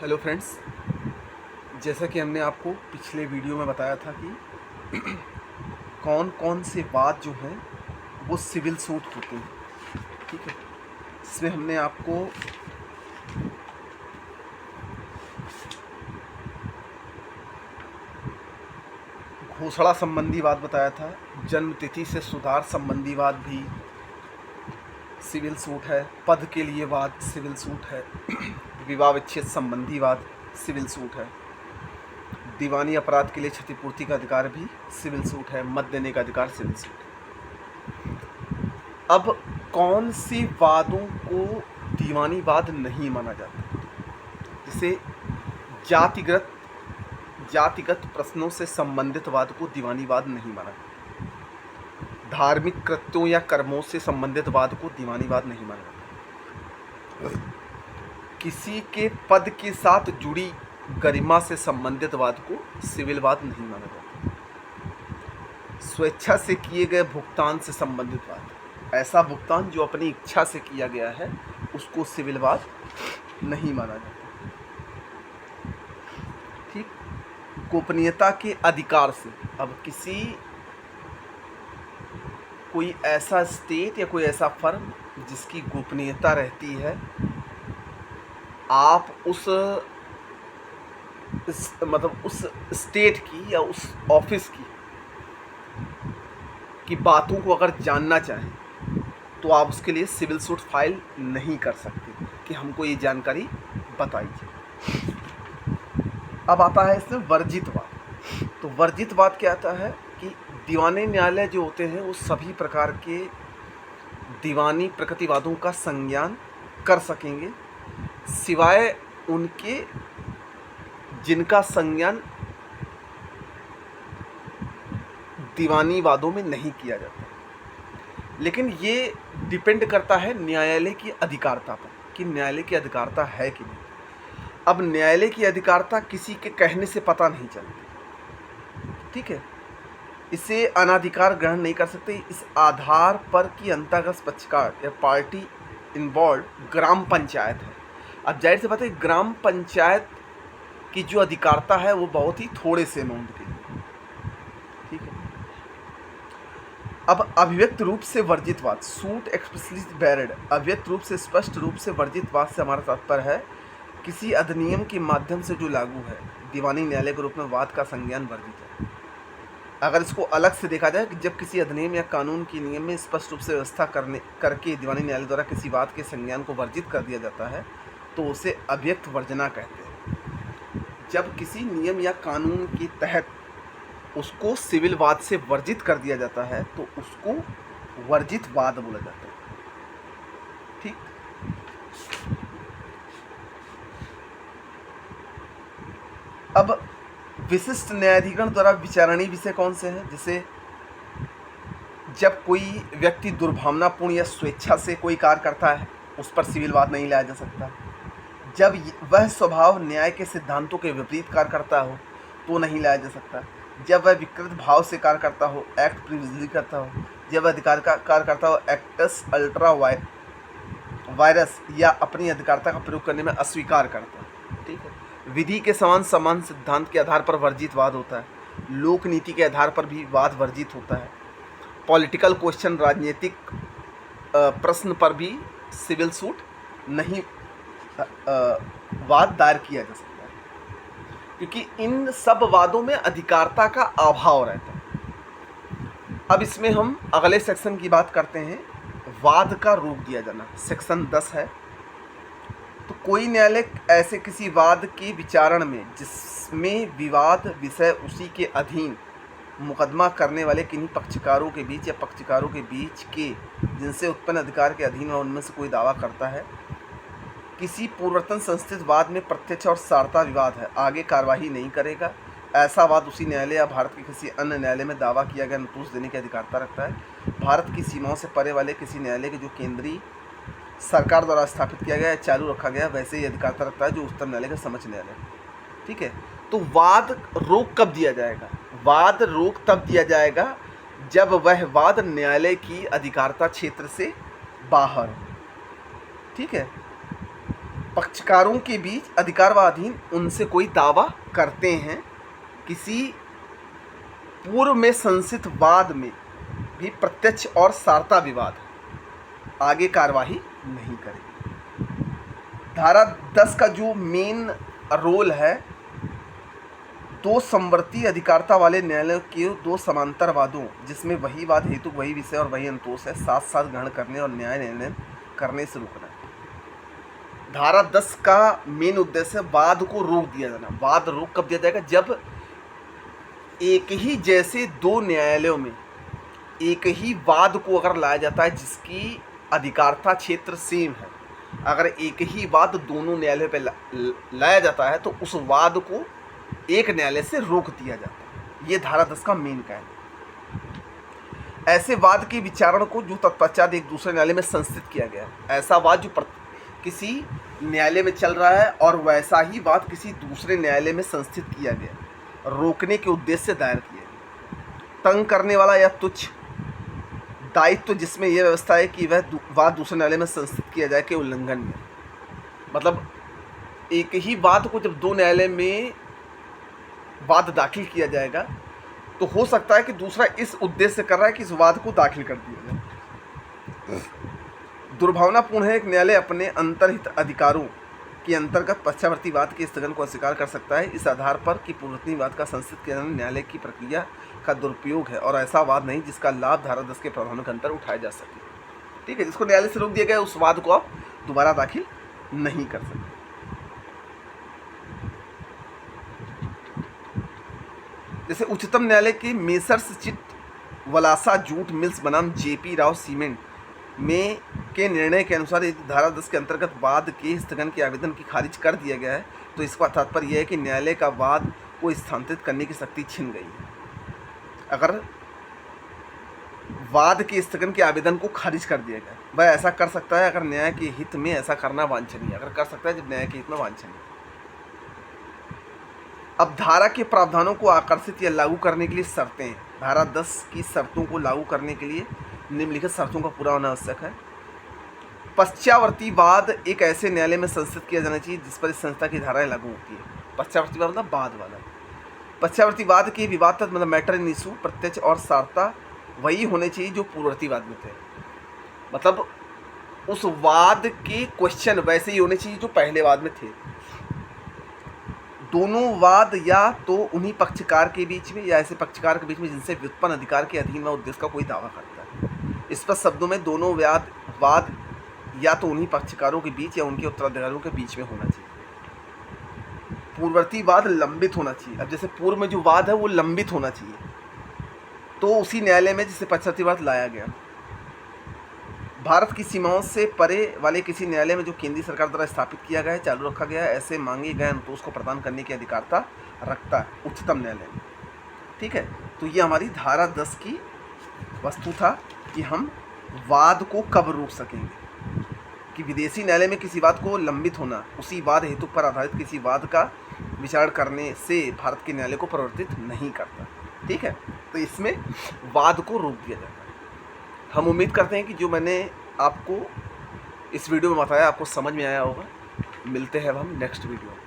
Hello friends, जैसा कि हमने आपको पिछले वीडियो में बताया था कि कौन कौन से वाद जो हैं वो सिविल सूट होते हैं। ठीक है, इसमें हमने आपको घोषणा संबंधी वाद बताया था, जन्म तिथि से सुधार संबंधी वाद भी सिविल सूट है, पद के लिए वाद सिविल सूट है, विवाह विच्छेद संबंधी वाद सिविल सूट है, दीवानी अपराध के लिए क्षतिपूर्ति का अधिकार भी सिविल सूट है, मत देने का अधिकार सिविल सूट है। अब कौन सी वादों को दीवानी वाद नहीं माना जाता? जैसे जातिगत प्रश्नों से संबंधित वाद को दीवानी वाद नहीं माना जाता। धार्मिक कृत्यों या कर्मों से संबंधित वाद को दीवानी वाद नहीं माना जाता। किसी के पद के साथ जुड़ी गरिमा से संबंधित वाद को सिविल वाद नहीं माना जाता। स्वेच्छा से किए गए भुगतान से संबंधित वाद, ऐसा भुगतान जो अपनी इच्छा से किया गया है, उसको सिविल वाद नहीं माना जाता। ठीक, गोपनीयता के अधिकार से, अब कोई ऐसा स्टेट या कोई ऐसा फर्म जिसकी गोपनीयता रहती है, आप उस स्टेट की या उस ऑफिस की बातों को अगर जानना चाहें तो आप उसके लिए सिविल सूट फाइल नहीं कर सकते कि हमको ये जानकारी बताइए। अब आता है इसमें वर्जितवाद। तो वर्जितवाद क्या आता है कि दीवानी न्यायालय जो होते हैं वो सभी प्रकार के दीवानी प्रकृतिवादों का संज्ञान कर सकेंगे, सिवाय उनके जिनका संज्ञान दीवानी वादों में नहीं किया जाता। लेकिन ये डिपेंड करता है न्यायालय की अधिकारता पर कि न्यायालय की अधिकारता है कि नहीं। अब न्यायालय की अधिकारता किसी के कहने से पता नहीं चलती। ठीक है, इसे अनाधिकार ग्रहण नहीं कर सकते इस आधार पर कि अंतर्गत पक्षकार या पार्टी इन्वॉल्व ग्राम पंचायत है। अब जाहिर सी बात है, ग्राम पंचायत की जो अधिकारता है वो बहुत ही थोड़े से अमाउंट की। ठीक है, अब अभिव्यक्त रूप से वर्जितवाद, सूट एक्सप्लिसिटली बैरिड, अभिव्यक्त रूप से स्पष्ट रूप से वर्जितवाद से हमारा तात्पर्य है किसी अधिनियम के माध्यम से जो लागू है, दीवानी न्यायालय के रूप में वाद का संज्ञान वर्जित है। अगर इसको अलग से देखा जाए कि जब किसी अधिनियम या कानून के नियम में स्पष्ट रूप से व्यवस्था करके दीवानी न्यायालय द्वारा किसी वाद के संज्ञान को वर्जित कर दिया जाता है तो उसे अभिव्यक्त वर्जना कहते हैं। जब किसी नियम या कानून के तहत उसको सिविल वाद से वर्जित कर दिया जाता है तो उसको वर्जित वाद बोला जाता है। ठीक, अब विशिष्ट न्यायाधिकरण द्वारा विचारणीय विषय कौन से हैं? जैसे जब कोई व्यक्ति दुर्भावनापूर्ण या स्वेच्छा से कोई कार्य करता है, उस पर सिविल वाद नहीं लाया जा सकता। जब वह स्वभाव न्याय के सिद्धांतों के विपरीत कार्य करता हो तो नहीं लाया जा सकता। जब वह विकृत भाव से कार्य करता हो, एक्ट प्रिविलेजली करता हो, जब वह अधिकार का कार्य करता हो, एक्टस अल्ट्रा वायरस या अपनी अधिकारता का प्रयोग करने में अस्वीकार करता है। ठीक है, विधि के समान सिद्धांत के आधार पर वर्जित वाद होता है। लोक नीति के आधार पर भी वाद वर्जित होता है। पॉलिटिकल क्वेश्चन, राजनीतिक प्रश्न पर भी सिविल सूट नहीं वाद दायर किया जा सकता है, क्योंकि इन सब वादों में अधिकारता का अभाव रहता है। अब इसमें हम अगले सेक्शन की बात करते हैं, वाद का रोक दिया जाना। सेक्शन 10 है। तो कोई न्यायालय ऐसे किसी वाद के विचारण में जिसमें विवाद विषय उसी के अधीन मुकदमा करने वाले किन्हीं पक्षकारों के बीच या पक्षकारों के बीच के जिनसे उत्पन्न अधिकार के अधीन व उनमें से कोई दावा करता है, किसी पूर्वतन संस्थित वाद में प्रत्यक्ष और सारता विवाद है, आगे कार्यवाही नहीं करेगा। ऐसा वाद उसी न्यायालय या भारत के किसी अन्य न्यायालय में दावा किया गया नोटिस देने की अधिकारता रखता है। भारत की सीमाओं से परे वाले किसी न्यायालय के जो केंद्रीय सरकार द्वारा स्थापित किया गया या चालू रखा गया, वैसे ही अधिकारता रखता है जो उच्चतम न्यायालय का समक्ष न्यायालय। ठीक है, तो वाद रोक कब दिया जाएगा? वाद रोक तब दिया जाएगा जब वह वाद न्यायालय की अधिकारता क्षेत्र से बाहर हो। ठीक है, पक्षकारों के बीच अधिकार व अधीन उनसे कोई दावा करते हैं, किसी पूर्व में संसित वाद में भी प्रत्यक्ष और सारता विवाद आगे कार्यवाही नहीं करेगी। धारा 10 का जो मेन रोल है, दो समवर्ती अधिकारता वाले न्यायालयों के दो समांतर वादों जिसमें वही वाद हेतु, वही विषय और वही अंतोष है, साथ साथ ग्रहण करने और न्याय निर्णय करने से रोकना है। धारा 10 का मेन उद्देश्य वाद को रोक दिया जाना। वाद रोक कब दिया जाएगा? जब एक ही जैसे दो न्यायालयों में एक ही वाद को अगर लाया जाता है जिसकी अधिकारता क्षेत्र सेम है, अगर एक ही वाद दोनों न्यायालयों पे लाया जाता है तो उस वाद को एक न्यायालय से रोक दिया जाता है। ये धारा 10 का मेन कहना है। ऐसे वाद के विचारण को जो तत्पश्चात एक दूसरे न्यायालय में संस्थित किया गया है, ऐसा वाद जो किसी न्यायालय में चल रहा है और वैसा ही वाद किसी दूसरे न्यायालय में संस्थित किया गया, रोकने के उद्देश्य से दायर किया गया। तंग करने वाला या तुच्छ दायित्व जिसमें यह व्यवस्था है कि वह वाद दूसरे न्यायालय में संस्थित किया जाए के उल्लंघन में, मतलब एक ही वाद को जब दो न्यायालय में वाद दाखिल किया जाएगा तो हो सकता है कि दूसरा इस उद्देश्य से कर रहा है कि इस वाद को दाखिल कर दिया जाए। दुर्भावनापूर्ण है, एक न्यायालय अपने अंतर्हित अधिकारों के अंतर्गत पक्षावर्ती वाद के स्थगन को अस्वीकार कर सकता है इस आधार पर कि पूर्ववर्ती वाद का संस्थित किया जाना न्यायालय की प्रक्रिया का दुरुपयोग है और ऐसा वाद नहीं जिसका लाभ धारा 10 के प्रावधानों के अंतर उठाया जा सके। ठीक है, जिसको न्यायालय से रोक दिया गया उस वाद को आप दोबारा दाखिल नहीं कर सकते। जैसे उच्चतम न्यायालय के मेसर्स चिट वलासा जूट मिल्स बनाम जेपी राव सीमेंट में के निर्णय के अनुसार यदि धारा 10 के अंतर्गत वाद के स्थगन के आवेदन की खारिज कर दिया गया है तो इसका तात्पर्य यह है कि न्यायालय का वाद को स्थानांतरित करने की शक्ति छिन गई है। अगर वाद के स्थगन के आवेदन को खारिज कर दिया गया, वह ऐसा कर सकता है अगर न्याय के हित में ऐसा करना वांछनीय, अगर कर सकता है जब न्याय के हित में वांछनीय। अब धारा के प्रावधानों को आकर्षित या लागू करने के लिए शर्तें हैं। धारा 10 की शर्तों को लागू करने के लिए निम्नलिखित शर्तों का पूरा होना आवश्यक है। पश्चावर्ती वाद एक ऐसे न्यायालय में संस्थित किया जाना चाहिए जिस पर इस संस्था की धाराएं लागू होती है। पश्चावर्ती वाद मतलब बाद वाला। पश्चावर्ती वाद के विवाद तक मतलब मैटर इन इशू प्रत्यक्ष और सारता वही होने चाहिए जो पूर्ववर्ती वाद में थे, मतलब उस वाद के क्वेश्चन वैसे ही होने चाहिए जो पहले वाद में थे। दोनों वाद या तो उन्हीं पक्षकार के बीच में या ऐसे पक्षकार के बीच में जिनसे व्युत्पन्न अधिकार के अधीन व उद्देश्य का कोई दावा करता है। स्पष्ट शब्दों में दोनों वाद या तो उन्हीं पक्षकारों के बीच या उनके उत्तराधिकारियों के बीच में होना चाहिए। पूर्ववर्ती वाद लंबित होना चाहिए। अब जैसे पूर्व में जो वाद है वो लंबित होना चाहिए, तो उसी न्यायालय में जिसे पश्चावर्ती वाद लाया गया। भारत की सीमाओं से परे वाले किसी न्यायालय में जो केंद्रीय सरकार द्वारा स्थापित किया गया है, चालू रखा गया है, ऐसे मांगे गए अनुतोष को प्रदान करने की अधिकारता रखता है उच्चतम न्यायालय में। ठीक है, तो ये हमारी धारा 10 की वस्तु था कि हम वाद को कब रोक सकेंगे, कि विदेशी न्यायालय में किसी वाद को लंबित होना उसी वाद हेतु पर आधारित किसी वाद का विचार करने से भारत के न्यायालय को परिवर्तित नहीं करता। ठीक है, तो इसमें वाद को रोक दिया जाता है। हम उम्मीद करते हैं कि जो मैंने आपको इस वीडियो में बताया आपको समझ में आया होगा। मिलते हैं अब हम नेक्स्ट वीडियो में।